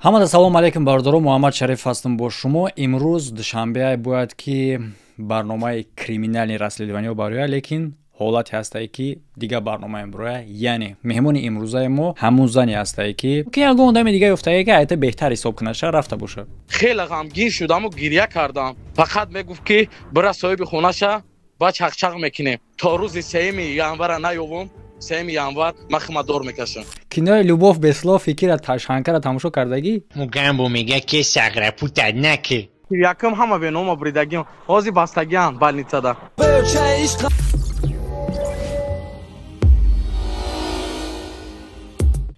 ҳамада салом алейкум бардору, Муҳаммад Шариф ҳастам бо шумо. Имрӯз душанбе бояд ки барномаи криминални расследованиё барояд, лекин ҳолате ҳастае ки дигар барномаем барояд, яъне меҳмони имрӯзаи мо ҳамун зане ҳастае ки ягон одами дигаре уфтае ки айта беҳтар ҳисоб кунаша рафта боша. хеле ғамгин шудаму гирья кардам. Фақат мегуфт ки бира соҳиби хонаша ба чақчақ мекунем. То рӯзи 3 январа наёвум. 3 январ ма химатдор мекашам. Кинои Любов без слов фикра Ташанкара тамошо кардагӣ? Мугам бо мега ки саграпута наки. Якам ҳама бенома бридагим, ҳози бастагиам балницада.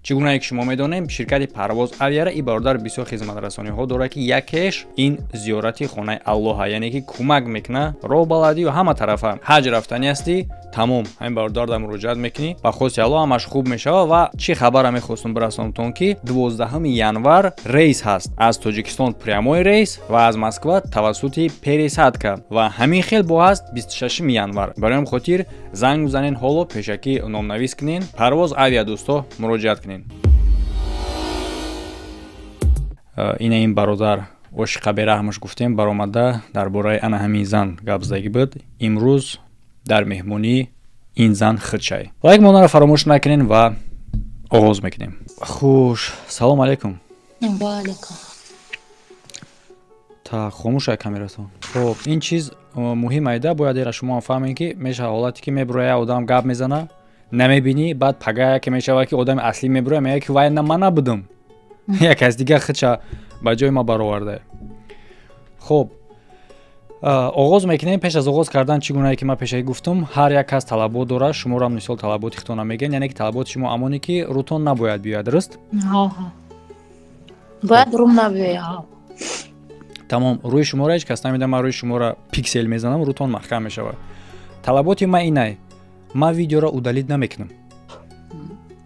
чӣ гуна ки шумо медонем, ширкати Парвоз Авиара ин бародар бисёр хизматрасониҳо дорад ки якеш ин зиёрати хонаи Аллоҳа, яъне ки кӯмак мекуна роҳбаладию ҳама тарафа. ҳаҷ рафтани ҳастӣ, тамом ҳамин бародарда муроҷиат мекунӣ, ба хости Аллоҳ ҳамаш хуб мешава. ва чӣ хабара мехостум бирасонтон ки 12 январ рейс ҳаст аз Тоҷикистон, прямой рейс ва аз Москва тавассути пересадка, ва ҳамин хел бо ҳаст 26 январ. барои ҳам хотир занг бизанен, ҳоло пешакӣ номнавис кунен, Парвоз Авиа дӯсто муроҷиат кунен. ина ин бародар ошиқа бераҳмаш гуфтем баромада дар бораи ана ҳамин зан гап задагӣ буд. имрӯз дар меҳмонӣ ин зан худшай. лайк монаро фаромӯш накунен ва оғоз мекунем. хуш, салом алейкум. ва алейкум. та хомӯша камератон. хоб, ин чиз муҳим айда, бояд ера шумо ҳам фаҳмем ки мешава ҳолате ки мебуроя одам гап мезана, намебинӣ, баъд пагая ки мешава ки одами аслӣ мебуроя, мега ки вай ман набудам. як аз дигар худша ба ҷои ма бароварда. хоб, оғоз мекунем. пеш аз оғоз кардан чӣ гунае ки ман пешакӣ гуфтум, ҳар як кас талабот дорад. шуморо ҳам мисол талаботи хитона мегӯянд, яъне ки талаботи шумо амоне ки рӯтон набояд биёяд, дуруст? бояд рум набиёяд. тамом, рӯи шуморо ҳеҷ кас намедонад. ман рӯи шуморо пиксел мезанам, рӯтон маҳкам мешавад. талаботи ман инае, ман видеоро удалид намекунам.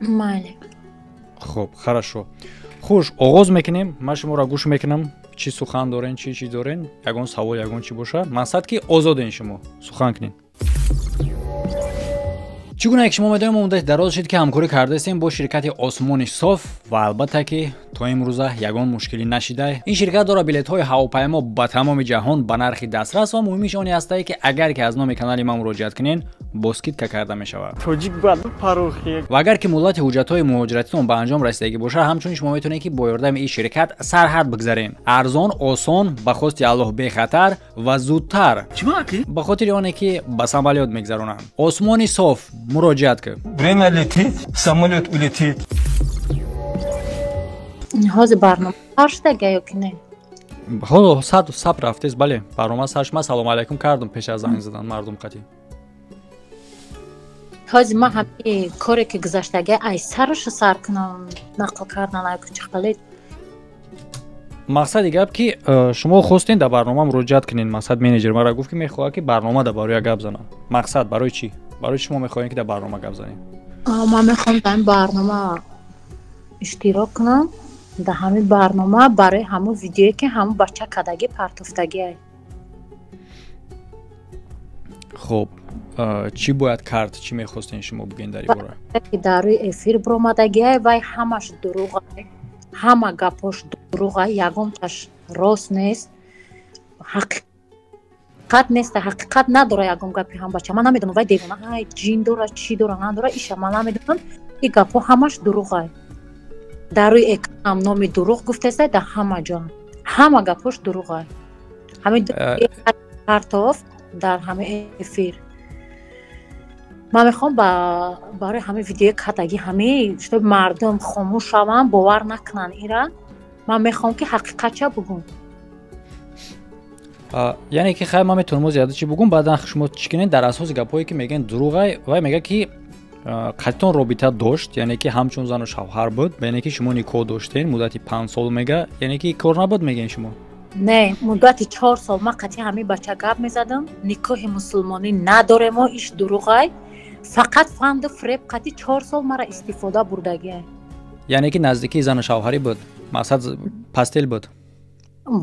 майли. хоб, хорошо. хуш, оғоз мекунем. ман шуморо гӯш мекунам. чӣ сухан дорен, чӣ дорен, ягон савол, ягон чӣ боша. мақсад ки озоден шумо сухан кунед. чӣ гуна ки шумо медонем, мо муддати дароз шуд ки ҳамкорӣ кардастем бо ширкати Осмони Соф ва албатта ки то имрӯза ягон мушкилӣ нашида. ин ширкат дорад билетҳои ҳавопаймо ба тамоми ҷаҳон ба нархи дастрас ва муҳимиш он ҳастае ки агар ки аз номи канали ман муроҷиат кунен, бо скидка карда мешавад. ва агар ки муддати ҳуҷҷатҳои муҳоҷиратитон ба анҷом расидагӣ бошад, ҳамчунин шумо метавонед ки бо ёрдами ин ширкат сарҳад бигзарен. арзон, осон, ба хости Аллоҳ бехатар ва зудтар. ба хотири оне ки ба самолёт мегзаронанд. Осмони Соф, муроҷиат кун. Время летит, самолет улетит. ҳозир барнома сар шудаga ёки не? ҳоло саб рафтез, бале, барнома сарш. ман салом алейкум кардам пеш аз занг задан мардум қатӣ. ҳозир ман ҳамин коре ки гузаштага ай сарашо сар кунам, нақл кардан ай куча қалид. мақсади гап ки шумо хостен дар барнома муроҷиат кунед. мақсад менеҷер мара гуфт ки мехоҳад ки барнома дар бароя гап занад. мақсад барои чӣ? барои шумо мехоҳем ки дар барнома гап занем? ман мехоҳам дар ин барнома иштирок кунам. дар ҳамин барнома барои ҳамун видеое ки ҳамун бача кадагӣ партофтагиай. хоб, чӣ бояд кард? чӣ мехостен шумо бигӯен дар ин бора? дар рӯи эфир биромадагиай, вай ҳамаш дурӯғай, ҳама гапош дурӯғай, ягонташ рост нест, ҳақиқат нест, ҳақиқат надора ягон гапи ҳам бача. ман намедонам вай девона ай ҷин дора, чӣ дора, надора, иша ман намедонам. ин гапҳо ҳамаш дурӯғай. дар рӯи экран номи дурӯғ гуфтаста, дар ҳама ҷо ҳама гапош дурӯғай. ҳамин партоф дар ҳамин эфир. ман мехоҳам барои ҳамин видеои катагӣ ҳамин чтобы мардум хомӯш шаванд, бовар накунанд ира. ман мехоҳам ки ҳақиқатча бугум. яъне ки хай ман метавонам зиёда чӣ бугум, баъдан шумо чӣ кунед дар асоси гапҳое ки мегӯянд дурӯғай. вай мега ки қатитон робита дошт, яъне ки ҳамчун зану шавҳар буд, яъне ки шумо никоҳ доштен муддати 5 сол мега, яъне ки кор набуд мегӯен шумо? не, муддати 4 сол ман қатъи ҳамин бача гап мезадам. никоҳи мусулмонӣ надорем, мо иш дурӯғай. фақат фанду фреб қатъи 4 сол мара истифода бурдагиай. яъне ки наздикии зану шавҳарӣ буд, мақсад пастел буд.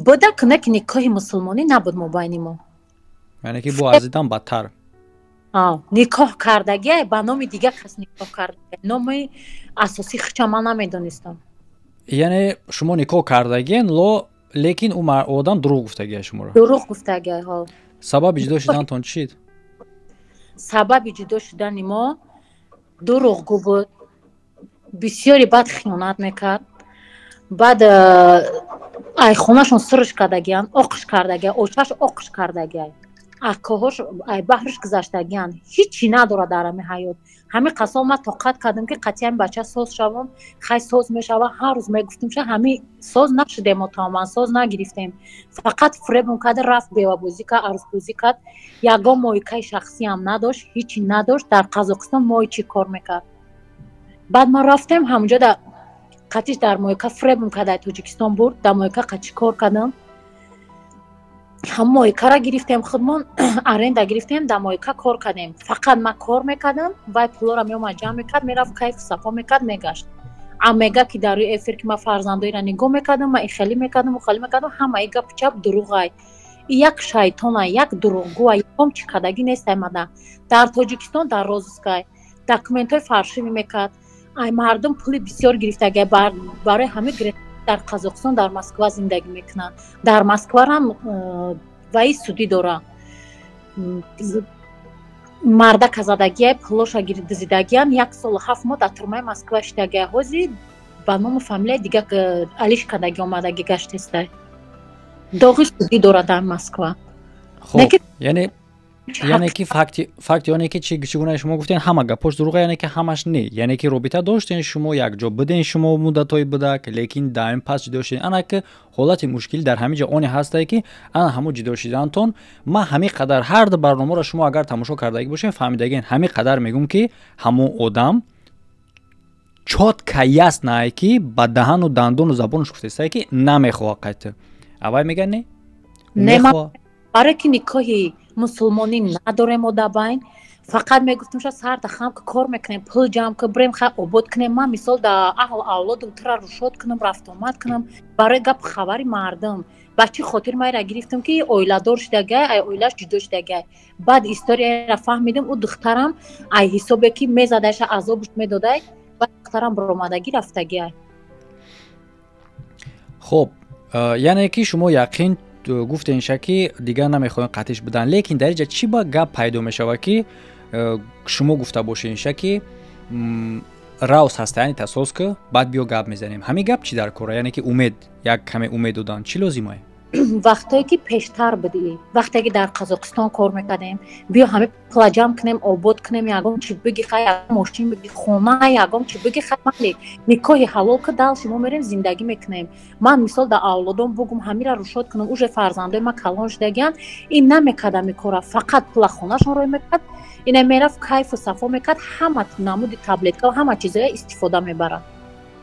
буда куна ки никоҳи мусулмонӣ набуд мо байни мо. яъне ки бо азидан бадтар. никоҳ кардагиай, ба номи дигар кас никоҳ кардагиай. номи асосӣ хича ман намедонистам. یعنی شما نکاح کردگین لیکن اون آدم دروغ گفتگی شما. دروغ گفتگی ها. سبب جدا شدنتون چید؟ سبب جدا شدن ما دروغ گو بود. بسیاری بد خیانت میکرد. بعد ای خونهشون سرش کردگیان، آقش کردگیان، اوچهش آقش کردگیان، اکاهاش ای بحرش گذاشتگیان. هیچی نداره در همه حیات. همه قسم ما طاقت کردم که قطعا بچه ساز شوم، خیلی ساز میشوم. هر روز میگفتم شه همه ساز نشدیم، ما تمام ساز نگرفتیم. فقط فریب کرد، رفت بیوابوزی کرد، عرضبازی کرد. یگان مایکای شخصی هم نداشت، هیچی نداشت. در قزاقستان مای چی کار میکرد. بعد ما رفتیم همونجا در قطعش در مایکا فریب کرد. در توجیکستان برد، در مایکا قطعی کار کردم. هم مایکا را گرفتیم خودمون، ارنده گرفتیم، در مایکا کار کردیم. فقط ما کار میکردم و پولا را میومد جمع میکرد، میرفت کیف صفا میکرد، میگشت. اما میگه که در روی افیر که ما فرزندای را نگاه میکردم، ما خیلی میکردم و خالی میکردم، همه ایگا پچپ دروغای. یک شیطان، یک دروغگو، هم چی کدگی نیست ایمده. در توجیکستان در روزسکای داکومنت های فرشی میکرد. ای مردم پول بسیار گرفتگی برای همه گرفت. در قزاقستان در مسکو زندگی میکنن. در مسکو هم وای سودی داره. مرد کزادگی پولوشا گرفت زیدگیان 1 سال 7 ماه در ترمای مسکو اشتگی هوزی با نام فامیلی دیگه علیش کدگی اومدگی گشت است. داغی سودی داره در مسکو. خب یعنی که فکت یعنی که چگونه شما گفتین همه گپاش دروغه، یعنی که همش نه، یعنی که رابطه داشتین شما یک جا بدین شما مدتای بوده که لیکن دائم پس جدا شدین. انا که حالت مشکل در همه جا اون هسته که انا همو جدا شدنتون ما همین قدر هر دو برنامه را شما اگر تماشا کردگی باشین فهمیدگین همین قدر میگم که همو آدم چات کیاس نه که با دهن و دندون و زبانش گفته است که نمیخواد قطع اوای میگن نه نمیخواد. برای که نکاحی مسلمانی نداریم و دباین فقط میگفتم شاید سر دخم که کار میکنیم پول جمع که بریم خیلی عبود کنیم. من مثال در اهل اولادم تر رو شد کنم رفت آمد کنم برای گپ خبری مردم بچه خاطر ما را گرفتم که اویلا دار شدگه ای اویلاش جدا شدگه. بعد استوری را فهمیدم او دخترم ای حسابه که میزدش عذابش میداده بعد دخترم برآمدگی رفتگی. خب یعنی که شما یقین گفتین شکی دیگه نمیخواین قطعش بدن، لیکن در اینجا چی با گپ پیدا میشه که شما گفته باشین شکی راوس هست یعنی تاسوس که بعد بیا گپ میزنیم همین گپ چی در کاره، یعنی که امید یک کمی امید دادن چی لازمه؟ وقتی که پیشتر بدی وقتی که در قزاقستان کار میکردیم بیا همه پول جمع کنیم آباد کنیم یگام چی بگی خیلی ماشین بگی خونه یگام چی بگی خیلی نکاح حلال که دل شما میریم زندگی میکنیم. من مثال در اولادم بگم همه را روشاد کنم اوج فرزندای ما کلان شدگن این نمیکرد میکره فقط پول خونهشون رو میکرد این میرفت کیف و صفا میکرد همه نمود تبلت که همه چیزای استفاده میبرن.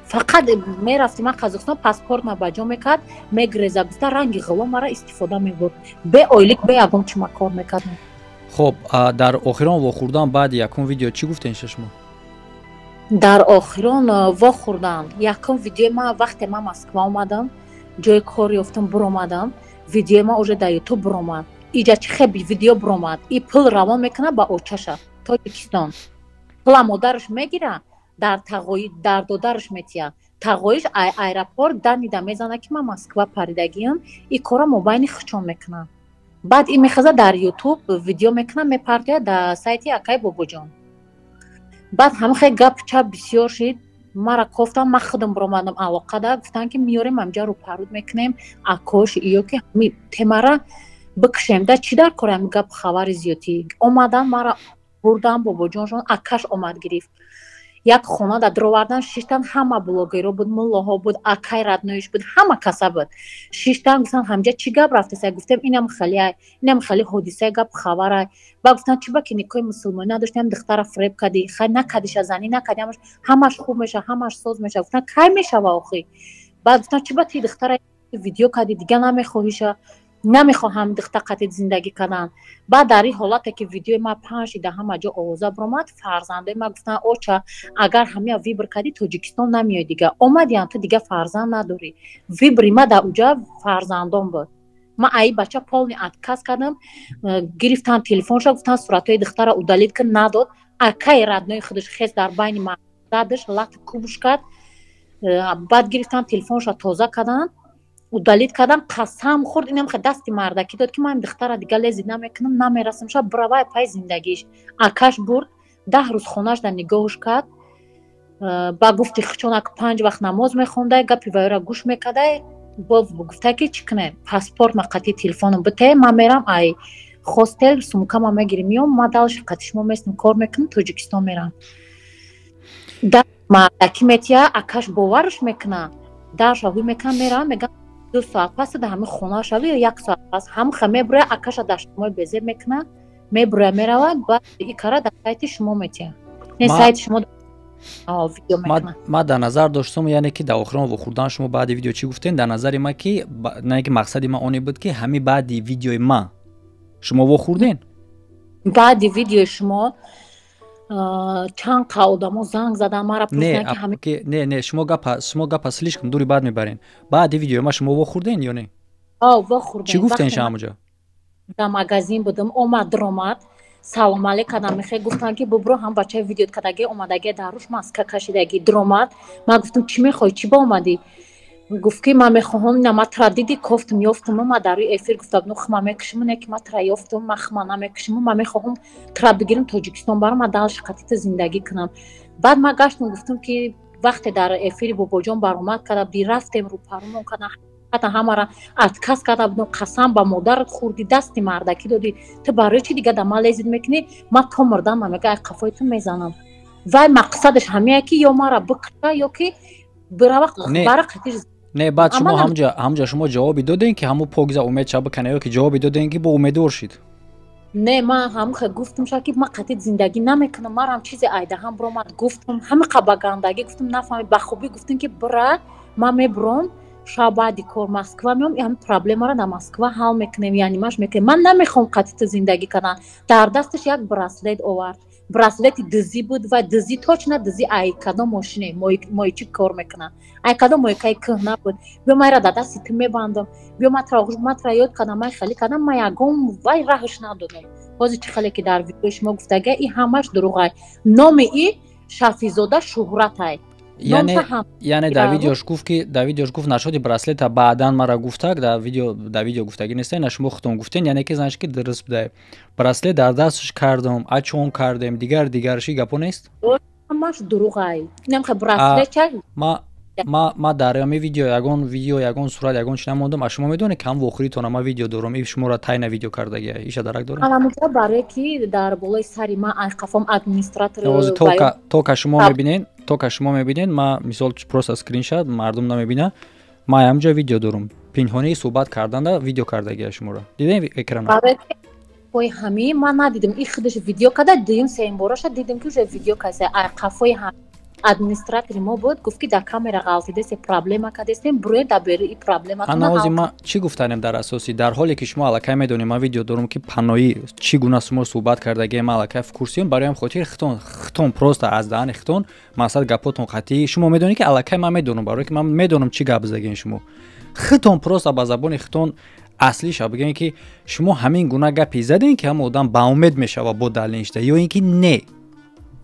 فقط میرفتیم من قزاقستان پاسپورت ما بجا میکرد میگریزه گفته رنگ غلا مرا استفاده میبرد به اویلیک به یکم چی ما کار میکردم. خب در آخران واخوردن بعد یکم ویدیو چی گفتین شما؟ در آخران واخوردن یکم ویدیو ما وقتی من مسکو اومدم جای کار یافتم برآمدم ویدیو ما اوج در یوتیوب برآمد اینجا چه خیلی ویدیو برآمد این پول روان میکنه با اوچشا تاجیکستان پول مادرش میگیره در تقوی در دادرش میتیا تقویش ایرپورت دنیده میزنه که من مسکو پریدگیم این کارا موبایل خچون میکنم. بعد این میخواد در یوتیوب ویدیو میکنم میپرده در سایتی اکای بابا جان. بعد هم خیلی گپ چپ بسیار شد مرا گفتم من خودم برآمدم علاقه دارم گفتن که میاریم همجا رو پرود میکنیم اکاش ایو که می تمرا بکشیم در چی در کارم گپ خبر زیادی اومدن مرا بردم بابا جان اکاش اومد گرفت یک خونه در دروردن شیشتن همه بلاگرها بود ملاها بود اکای ردنویش بود همه کسا بود شیشتن گفتن همجا چی گپ رفته سه گفتم اینم خیلی حادثه گپ خبره با گفتن چی با که نکای مسلمانی نداشتیم دختر فریب کردی خیلی نکدیش زنی نکدی همش خوب میشه همش ساز میشه گفتن کی میشه واقعی بعد گفتن چی با تی دختر ویدیو کردی دیگه نمیخواهیشه نمیخواهم دختر قطعی زندگی کردن. بعد در این حالت که ویدیو ما پنج ده همه جا آوازه برآمد فرزنده ما گفتن اوچا اگر همه ویبر کردی توجیکستان نمیای دیگه اومدی تو دیگه فرزند نداری ویبری ما در اونجا فرزندان بود. ما ای بچه پولنی ادکاس کردم گرفتن تلفنش گفتن صورتای دختر او دلید که نداد اکای ردنای خودش خیز در بین ما دادش لط کوبش کرد بعد گرفتن تلفنش تازه کردن удалит кардам қасам хурд инам ха дасти мардакӣ дод ки ман духтара дига лезид намекунам намерасам ша бравай пай зиндагиш акаш бурд 10 рӯз хонаш да нигоҳуш кард ба гуфти хичонак 5 вақт намоз мехондай гапи вайра гӯш мекардай бов гуфта ки чӣ кунем паспорт ма қатъи телефоном бите ман мерам ай хостел сумкама мегири миём ма далш қатъи шумо местем кор мекунам тоҷикистон мерам да мардакӣ метия акаш боварш мекуна дарша ҳуй мекунам мерам мегам 2 соат пас да ҳамин хона шави ё 1 соат пас ҳамха мебура акаша даштмои безеб мекуна мебура меравад ба и кара да сайти шумо метия не сайти шумо видео мекуна ма дар назар доштам яъне ки дар охирон вохӯрдан шумо баъди видео чӣ гуфтен дар назари ма ки не ки мақсади ман оне буд ки ҳамин баъди видеои ма шумо вохӯрден баъди видеои шумо чанд қа одамо занг задан мара пурсиданд ки ҳамин не шумо гапа слишком дури бад мебарен баъди видеои ма шумо вохӯрден ё не вохӯрдем чӣ гуфтен шамуҷа дар магазин будам омад ромад салом алейк кардам мехе гуфтанд ки бубро ҳам бачаи видеот кардаги омадаги даруш маска кашидаги дромад ман гуфтам чӣ мехоҳӣ чӣ ба омадӣ гуфт ки ман мехоҳам ина ма тра диди кофтам ёфтам ма дар рӯи эфир гуфтам ну хма мекушам не ки ма тра ёфтам ма хма намекушам ма мехоҳам тра бигирам тоҷикистон барам ма далш қатита зиндагӣ кунам баъд ма гаштам гуфтам ки вақте дар эфири бобоҷон баромад карда би рафтем рӯпарумон карда ҳата ҳамара отказ карда будам қасам ба модарат хӯрди дасти мардакӣ доди ту барои чи дига да ма лезид мекунӣ ма то мурдам ма мега ай қафои ту мезанам вай мақсадаш ҳамия ки ё мара бикуша ё ки бирава бара қатиш не баъд шумо ҳамҷа шумо ҷавоби додем ки ҳамун покза умед ша бикана ё ки ҷавоби додем ки бо умедвор шид не ман ҳамха гуфтам ша ки ма қатъи зиндагӣ намекунам марам чизе айдаҳам биромад гуфтам ҳамиқа ба гандагӣ гуфтам нафаҳмид ба хубӣ гуфтам ки бира ман мебурам ша баъди кор москва меом ҳамин проблемаро дар москва ҳал мекунем яъни маш мекунем ман намехоҳам қатъи зиндагӣ кардан дар дасташ як браслет овард браслети дизӣ буд ва дизӣ точно дизӣ айкадо мошине моичи кор мекунад айкадо моикаи кӯҳна буд биё майра дар дасти ту мебандам биё матра ёд кардам май хеле кардам ма ягон вай раҳаш надодам ҳозир чӣ хеле ки дар видеои шумо гуфтага и ҳамаш дурӯғай номи и шафизода шуҳратай яъне дар видеош гуфт нашоди браслета баъдан мара гуфтак дар видео гуфтагӣ нестен на шумо худтон гуфтен яъне ки занаш ки дуруст будай браслет дар дасташ кардам ачон кардем дигарши гапо нест ҳамаш дурӯғай намха браслет чай ма дар ҳамин видео ягон сурат ягон чи намондам а шумо медонед ки ҳам вохӯритон ма видео дорам и шуморо тайна видео кардагия иша дарак дорам аламуҷа барое ки дар болои сари ма айқафом администратор то ка шумо мебинед ма мисол просто скриншот мардум намебина ма ҳамҷа видео дорам пинҳонии суҳбат карданда видео кардагия шуморо дидем экрана ой ҳами ман надидим и худаш видео када дуюм сеюм бораша дидим ки уже видео касе айқафои администратори мо буд гуфт ки дар камера ғалтидеси проблема кадестем буре да бери и проблема ана ҳозир ма чӣ гуфтанем дар асоси дар ҳоле ки шумо аллакай медонем ма видео дорам ки паноӣ чӣ гуна шумо суҳбат кардагие ма аллакай курсиём бароям хотири хитон просто аз даҳани хитон мақсад гапотон қатъӣ шумо медонед ки аллакай ман медонам барое ки ман медонам чӣ гап загем шумо хитон просто ба забони хитон аслиша бигем ки шумо ҳамин гуна гапи задем ки ҳама одам ба умед мешава бо далинишда ё ин ки не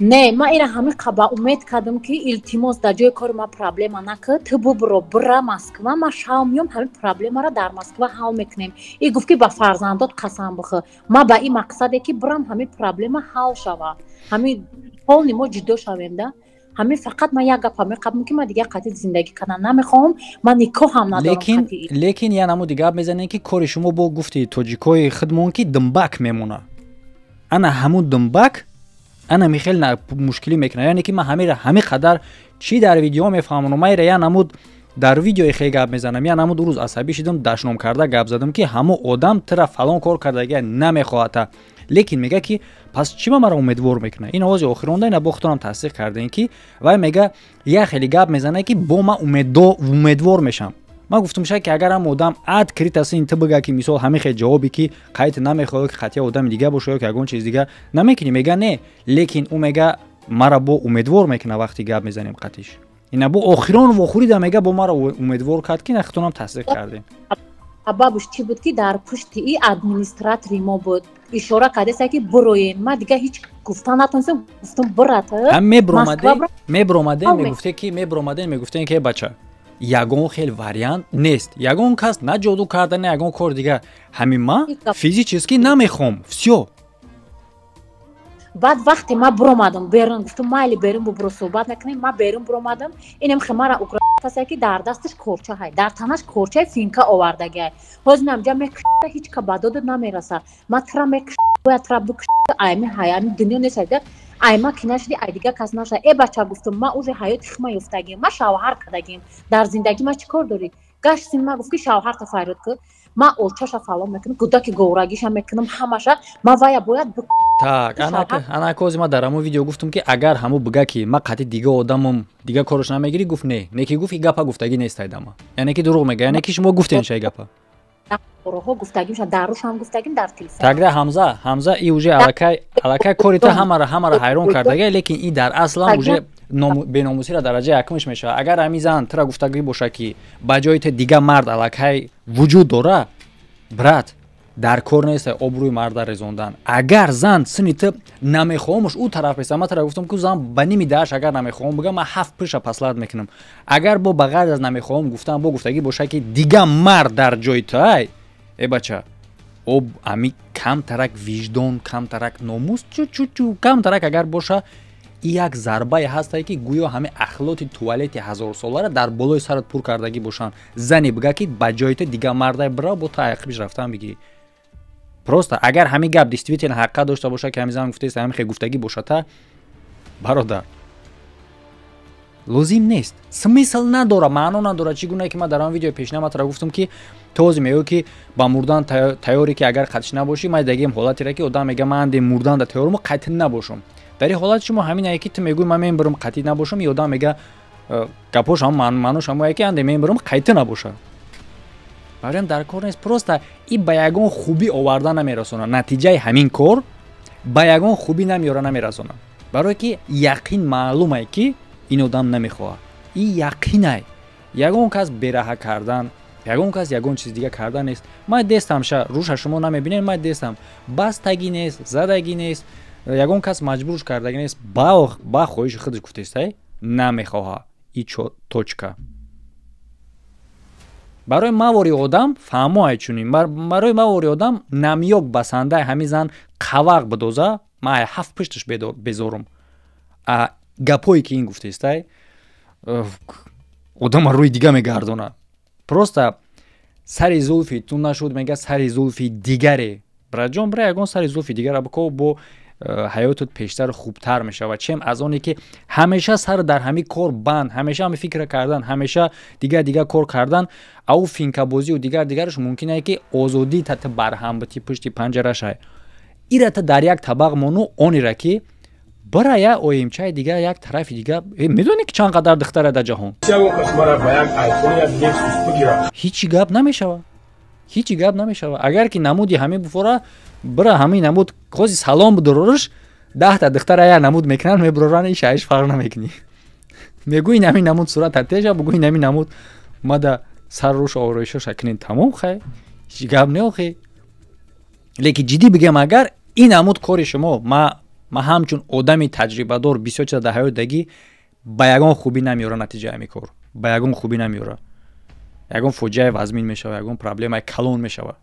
ма ира ҳамин қа ба умед кардам ки илтимос дар ҷои кори ма проблема накард ту бубро бира москва ма шав миём ҳамин проблемаро дар москва ҳал мекунем и гуфт ки ба фарзандот қасам бихӯ ма ба ин мақсаде ки бирам ҳамин проблема ҳал шава ҳамин ҳолни мо ҷудо шавем да ҳамин фақат ма як гапа меқабдам ки ма дигар қатъи зиндагӣ кардан намехоҳам ма никоҳам надорам лекин яна ҳамун дигар мезанем ки кори шумо бо гуфти тоҷикои худмон ки дымбак мемона ана ҳамун дымбак ана михел на мушкилӣ мекунад яъне ки ман ҳамин қадар чӣ дар видео мефаҳмонам майра я намуд дар видеои хеле гап мезанам я намуд рӯз асабӣ шидам дашном карда гап задам ки ҳамун одам тира фалон кор кардагия намехоҳата лекин мега ки пас чӣ мара умедвор мекунад ин овози охиронда ина бо худтонам тасдиқ кардем ки вай мега я хеле гап мезанад ки бо ма умедвор мешам ма гуфтам ша ки агар ҳам одам ад критаси ин ту бига ки мисол ҳамин хел ҷавобе ки қайт намехоҳ ки қатъия одами дигар боша ё ки ягон чиз дигар намекунӣ мега не лекин ӯ мега мара бо умедвор мекунад вақти гап мезанем қатиш ина бо охирон вохӯрида мега бо мара умедвор кард ки нахитонам тасдиқ кардем сабабш чӣ буд ки дар пушти и администратори мо буд ишора кардеса ки буроен ма дига ҳеҷ гуфта натонистам гуфтам бурата мебромадем мегуфтем ки бача ягон хел вариант нест ягон кас на ҷоду кардани ягон кор дига ҳамин ма физически намехом всё баъд вақте ма буромадам берун гуфтам майли берун бубуро суҳбат мекунем ма берун буромадам инем химара украса ки дар дасташ корча ҳай дар танаш корчаи финка овардагиай ҳозир намҷа мекшта ҳеч ка бадоду намераса ма тра мекшта бояд тра букшта айми ҳай айми дунё несайда айма ки нашуди ай дига кас наша э бача гуфтам ма уже ҳаёти хима ёфтагим ма шавҳар кардагим дар зиндагӣ ма чӣ кор дорӣ гашт син ма гуфт ки шавҳарта файрод кӣ ма очаша фалон мекунам гудаки говрагиша мекунам ҳамаша ма вая бояд так анаковзи ма дар ҳамон видео гуфтам ки агар ҳамо бига ки ма қатъи дига одамам дига кораш намегирӣ гуфт не ки гуфт и гапа гуфтагӣ нестайдама яъне ки дурӯғ мега яъне ки шумо гуфтен ша гапа роҳо гуфтагимша дарушам гуфтагим дар телефон тагра ҳамза и уже алакай кори то ҳамара ҳайрон кардага лекин и дар аслан уже беномусира дараҷаи якумш мешавад агар ҳамин зан тира гуфтагӣ боша ки ба ҷои те дига мард алакай вуҷуд дора брат дар кор нестай обрӯи марда резондан агар зан сини ты намехоҳамш ӯ тараф меса ма тара гуфтам ки зан ба ними дааш агар намехоҳам бига ма 7 пиша паслат мекунам агар бо ба ғайр аз намехоҳам гуфтам бо гуфтагӣ боша ки дига мард дар ҷои тай э бача об ами камтарак виҷдон камтарак номус чу камтарак агар боша и як зарбае ҳастае ки гӯё ҳаме ахлоти туалети ҳазорсолара дар болои сарат пур кардагӣ бошанд зане бига ки ба ҷои те дига мардай бира бо та ақибиш рафтан бигирӣ просто агар ҳамин гап действительно ҳақиқат дошта боша ки ҳамин зан гуфтаест ҳамин хел гуфтагӣ бошата бародар лозим нест смисл надора маъно надора чӣ гуна ки ма дар он видеои пешина ма тара гуфтам ки този меё ки ба мурдан тайёре ки агар қатъиш набошӣ ма дагем ҳолатера ки одам мега ман андем мурдан да тайёрам қатъӣ набошам дар ин ҳолат шумо ҳамине ки ту мегӯй ман мебарам қатъӣ набошам и одам мега гапош ҳам маънош ҳамое ки анде мебарам қайтӣ набоша бароям дар кор нест просто и ба ягон хубӣ оварда намерасонад натиҷаи ҳамин кор ба ягон хубӣ намеёра намерасонад барое ки яқин маълумае ки ин одам намехоҳад и яқинай ягон кас бераҳа кардан ягон кас ягон чизи дига кардан нест ма дестамша рӯша шумо намебинед ма дестам бастагӣ нест задагӣ нест ягон кас маҷбурш кардагӣ нест ба хоҳиши худаш гуфтестай намехоҳад и точка барои мавори одам фаҳмоай чунин барои мавори одам намёк басандаи ҳамин зан қавақ бидоза ма 7 пишташ безорум гапое ки ин гуфтестай одама рӯи дига мегардонад просто сари зулфи ту нашуд мега сари зулфи дигаре браҷон бра ягон сари зулфи дигаре биков бо ҳаётот пештару хубтар мешавад чем аз оне ки ҳамеша сар дар ҳамин кор банд ҳамеша ҳами фикра кардан ҳамеша дига кор кардан ау финкабозию дигараш мумкин ае ки озодӣ тата барҳамбати пушти панҷарашай ира та дар як табақ мону онира ки бара я оимчаи дига як тарафи дига медонӣ ки чанд қадар духтаре дар ҷаҳон ҳичи гап намешавад агар ки намуди ҳамин буфора бира ҳамин намуд хози салом бидорориш 10 та духтара я намуд мекунанд мебуроранд и шаиш фарқ намекунӣ мегӯи ин ҳамин намуд сурата теша бугӯи ин ҳамин намуд мада сар рӯш ороишаша кунед тамом хай ҳичи гап не охи лекин ҷиддӣ бигем агар ин намуд кори шумо ма ҳамчун одами таҷрибадор бисёр чиза дар ҳаёт дагӣ ба ягон хубӣ намеёра натиҷаи ҳамин кор ба ягон хубӣ намеёра ягон фоҷиаи вазмин мешавад ягон проблемаи калон мешавад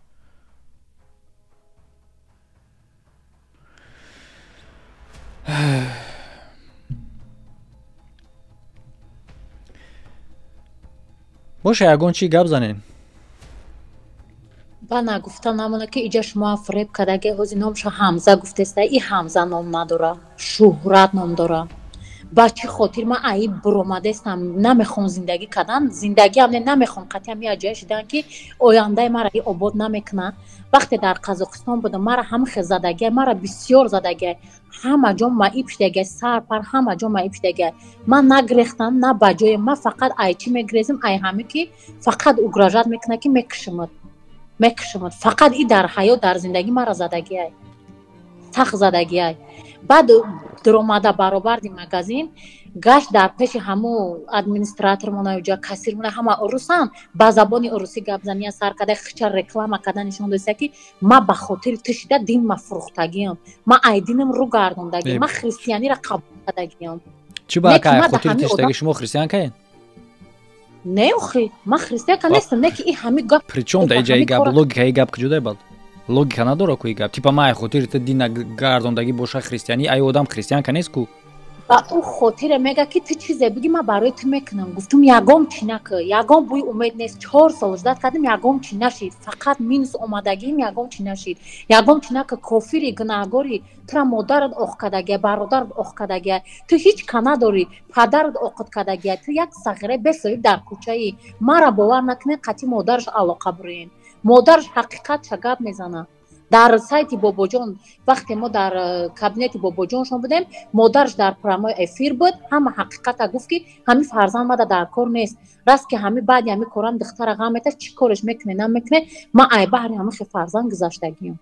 боша ягон чӣ гап занен ба нагуфта намона ки иҷа шумо фиреб кардаги ҳози номша ҳамза гуфтеста и ҳамза ном надора шӯҳрат ном дора ба чӣ хотир ман аи буромадестам намехом зиндагӣ кардан зиндагиам намехом қатъи ҳами аҷоя шидан ки ояндаи мара обод намекунад вақте дар қазоқистон будам мара ҳамахел задагия мара бисёр задагия ҳама ҷо маиб шидагия сар пар ҳама ҷо маиб шидагия ман нагрехтам на ба ҷое ман фақат ай чӣ мегрезим ай ҳаме ки фақат угрожат мекунад ки мекушимад фақат и дар ҳаёт дар зиндагӣ мара задагиай сахт задагиай بعد درآمده برابر دی مگزین گشت در پیش همو ادمنستراتور مونایجا کسیر مونه همه روسان با زبان روسی گپ زنی سر کده خچر رکلام کده نشون دوسته که ما به خاطر تشیده دین ما فروختگیم ما ایدینم رو گردوندگیم ما خریستیانی را قبول کردگیم چی با که خاطر تشتگی شما خریستیان کین نه اخی ما خریستیان که نیستم نه که این همه گپ причем да иҷаи гап логикаи гап ки ҷудо бад логика надора ку и гап типа ма хотири та дина гардондагӣ боша християнӣ ай одам християн ка нест ку با او خاطر میگه که تو چیزه بگی من برای تو میکنم گفتم یگام چی نکه یگام بوی امید نیست 4 سال جدت کردم یگام چی نشید فقط مینس اومدگیم یگام چی نشید یگام چی نکه کافری گناهگاری تو مادرت اوخ کدگی برادرت اوخ کدگی تو هیچ کنا داری پدرت اوقت کدگی تو یک صغیره بسایی در کوچه ای مرا باور نکنه قطعی مادرش علاقه برین مادرش حقیقت شگاب میزنه در سایت باباجان وقتی ما در کابینت باباجانشون بودیم مادرش در پروگرام افیر بود همه حقیقت گفت که همین فرزند ما در کار نیست راست که همین بعد همین کارم دختر غامت چی کارش میکنه نمیکنه ما ای بهر همین فرزند گذاشتگیم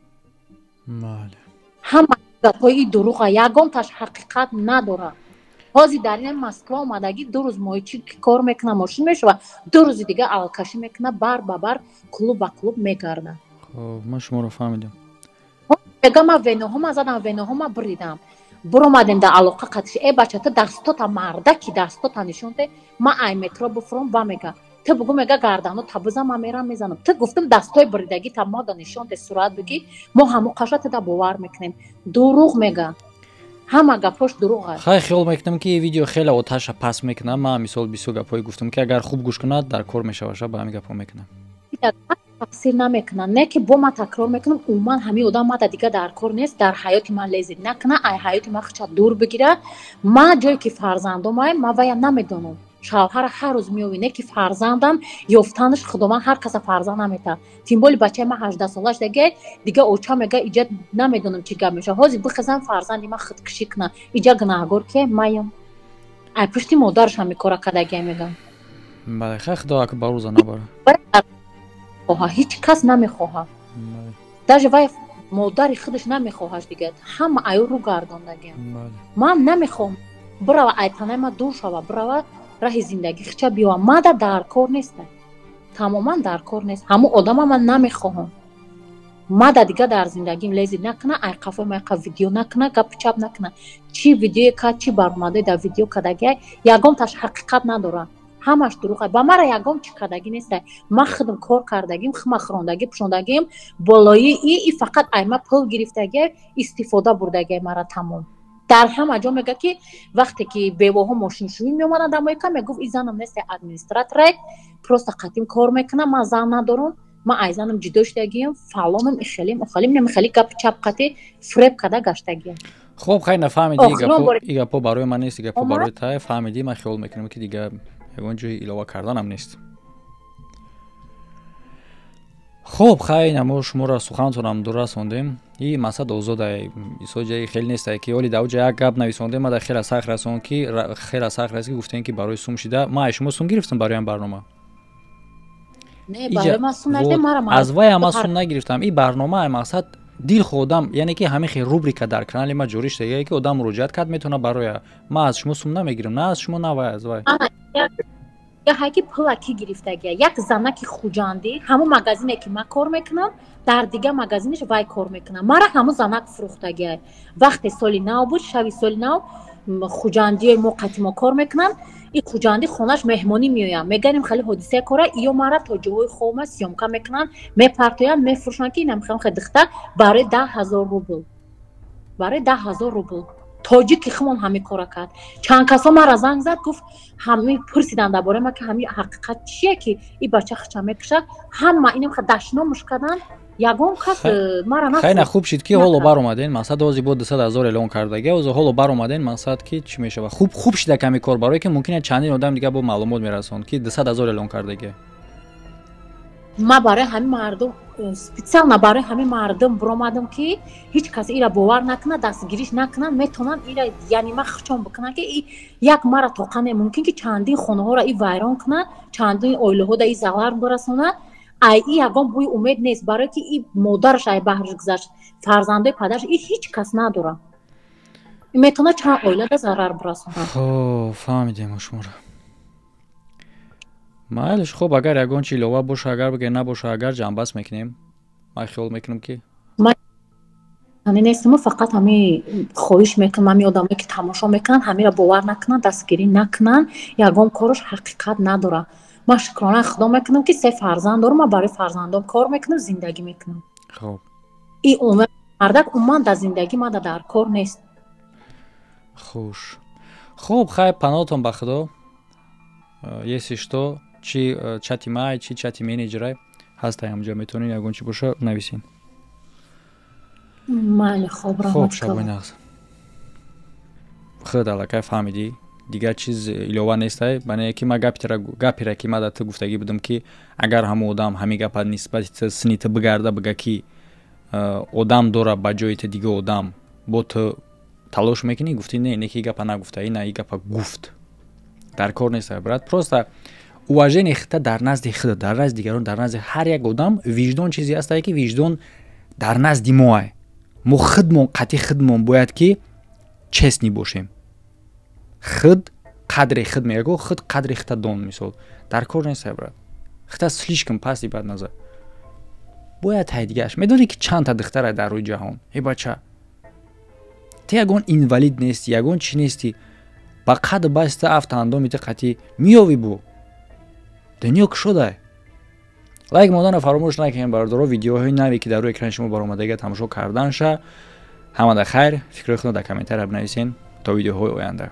بله همه گپای دروغ یگان تاش حقیقت نداره حاضی در این مسکو اومدگی 2 روز مایچی کار میکنه ماشین میشه و 2 روز دیگه الکشی میکنه بار به بار کلوب به کلوب میگرده من شما رو فهمیدم میگم من ونوهم زدم ونوهم بریدم برآمدیم در علاقه قطعی ای بچه تو دستات مرده کی دستات نشونده ما ای مترو بفرم و میگه تو بگو میگه گردنو تبوزم من میرم میزنم تو گفتم دستای بریدگی تا ما نشونده صورت بگی ما همو قشات تا باور میکنیم دروغ میگه همه گپاش دروغه خیلی خیال میکنم که این ویدیو خیلی آتش پس میکنه من مثال 20 گپای گفتم که اگر خوب گوش کنه در کار میشه با همین گپا میکنم تفسیر نمیکنن نه که با ما تکرار میکنم عموما همین آدم ما دیگه در کار نیست در حیات من لذت نکنه ای حیات ما خچ دور بگیره ما جایی که فرزندم ما وای نمیدونم شوهر هر روز میوینه که فرزندم یافتنش خودمان هر کس فرزند نمیته تیم بول بچه ما 18 سالش دیگه اوچا میگه ایجاد نمیدونم چی گپ میشه حاضر بخزن فرزندی ما خودکشی کنه ایجا گناهگار که مایم ای پشتی مادرش هم میکره کداگه میگم بله خیلی خدا که باروز نباره هیچ کس نمیخواه даже وای مادر خودش نمیخواهش دیگه همه ایو رو گردوندگی ما هم نمیخوام برو ایتانه ما دور شو برو راه زندگی خچا بیو ما در کار نیست تماما در کار نیست همو آدم من نمیخوام ما دیگه در زندگیم لذت نکنه ای قفه ما ویدیو نکنه گپ چپ نکنه چی ویدیو کا چی برآمده در ویدیو کداگه یگام تاش حقیقت نداره همش دروغه با مرا یگام چی کداگی نیست ما خودم کار کردگیم خما خروندگی پشوندگیم بالایی ای فقط ایما پول گرفتگی استفاده بردگی مرا تمام در همه جا میگه که وقتی که بیوه ها ماشین شوی میومدن در مایکا میگفت این زنم نیست ادمنستراتور پروستا قدیم کار میکنه ما زن ندارم ما ایزانم جدا شدگیم فلانم اخلیم نمیخلی گپ چپ قطعی فریب کده گشتگیم خب خیلی نفهمیدی این گپا برای من نیست گپا برای تا فهمیدی من خیال میکنم که دیگه یگان جای ایلاوه کردن هم نیست خب خیلی نمو شما را سخنتون هم دور رسوندیم این مسد آزاده ایسا جایی خیلی نیست که ولی دو جایی گپ نویسونده ما در خیلی سخت رسون که خیلی سخت رسون که گفتین که برای سوم شده ما شما سوم گرفتم برای این برنامه نه برای ما سوم نشده مرا از وای هم سوم نگرفتم این برنامه هم مقصد دیل خودم یعنی که همه خیلی روبریکا در کانال ما جوریش دیگه که آدم مراجعت کرد میتونه برای ما از شما سوم نمیگیرم نه از شما نه وای از وای یا هایی پلاکی گرفتگی یک زنه که خوجاندی همون مغازینه که من کار میکنم در دیگه مغازینش وای کار میکنم مرا همون زنک فروختگی وقتی سالی نو بود شبی سالی نو خوجاندی موقتی ما کار میکنم این خوجاندی خونش مهمانی میایم میگنیم خیلی حادثه کاره ایو مرا تا جوی خومه سیامکا میکنن میپرتوین میفروشن که نمیخوام خیلی دختر برای 10,000 روبل برای 10,000 روبل تاجیک خمون همین کارا کرد چند کسا مرا زنگ زد گفت همین پرسیدن درباره ما که همین حقیقت چیه که این بچه خچا میکشه همه اینم خد دشنامش کردن یگان کس مرا نفت خیلی خوب شد که حالا بر اومدین مقصد اوزی بود 200,000 اعلان کردگی اوزی حالا بر اومدین مقصد که چی میشه و خوب شده کمی کار برای که ممکنه چندین آدم دیگه با معلومات میرسون که 200,000 اعلان کردگی ما برای همین مردم سپیشال برای همین مردم برآمدم که هیچ کس ایرا باور نکنه دستگیریش نکنن میتونن ایرا یعنی ما خچون بکنن که یک مرا توقنه ممکن که چندین خونه ها را ای ویران کنه چندین اویله ها دا ای ضرر برسونه ای یگان بوی امید نیست برای که این مادرش ای بهرش گذشت فرزنده پدرش ای هیچ کس نداره метавонад чанд оилада зарар бирасонад. خب فهمیدیم شما رو. مایلش خب اگر یگان چی لوا باشه اگر بگه نباشه اگر جنبس میکنیم من خیال میکنم که یعنی نیستم فقط همی خواهش میکنم همی آدمی که تماشا میکنن همی را باور نکنن دستگیری نکنن یگان کارش حقیقت نداره. من شکرانه خدا میکنم که 3 فرزند دارم و برای فرزندام کار میکنم زندگی میکنم. خب این عمر مردک عمان در زندگی من در کار نیست. خوش خب خیلی پناهتون به خدا یه سیشتو چی چتی مای چی چتی منیجره هست همجا میتونین یگان چی باشه نویسین. من خوب را خب شبای نغز خود علاقه فهمیدی دیگر چیز ایلوه نیسته بنا یکی ما گپی را که ما در تو گفتگی بودم که اگر همه آدم همی گپ نسبت سنیت بگرده بگه که آدم داره با جایت دیگه آدم با تو تلاش میکنی گفتی نه اینه که گپ نگفته این نه گپ گفت در کار نیسته برات پروستا واژن خطا در نزد خود در نزد دیگران در نزد هر یک آدم وجدان چیزی هست که وجدان در نزد ما خودمون قطعی خودمون باید که چسنی باشیم خود قدر خود میگو خود قدر خود دون مثال در کار نیست برات خود سلیشکم پسی بد نظر باید هایدیگش میدونی که چند تا دختر در روی جهان ای بچه تی یگون اینوالید نیستی یگون چی نیستی با قد بست افت اندامی تی قطعی میاوی بو دنیا که شده لایک مودن فراموش نکنید برادرها ویدیوهای نوی که در روی اکران شما برآمدگی تماشا کردن شه همه در خیر فکر خودتون در کامنت بنویسین تا ویدیوهای آینده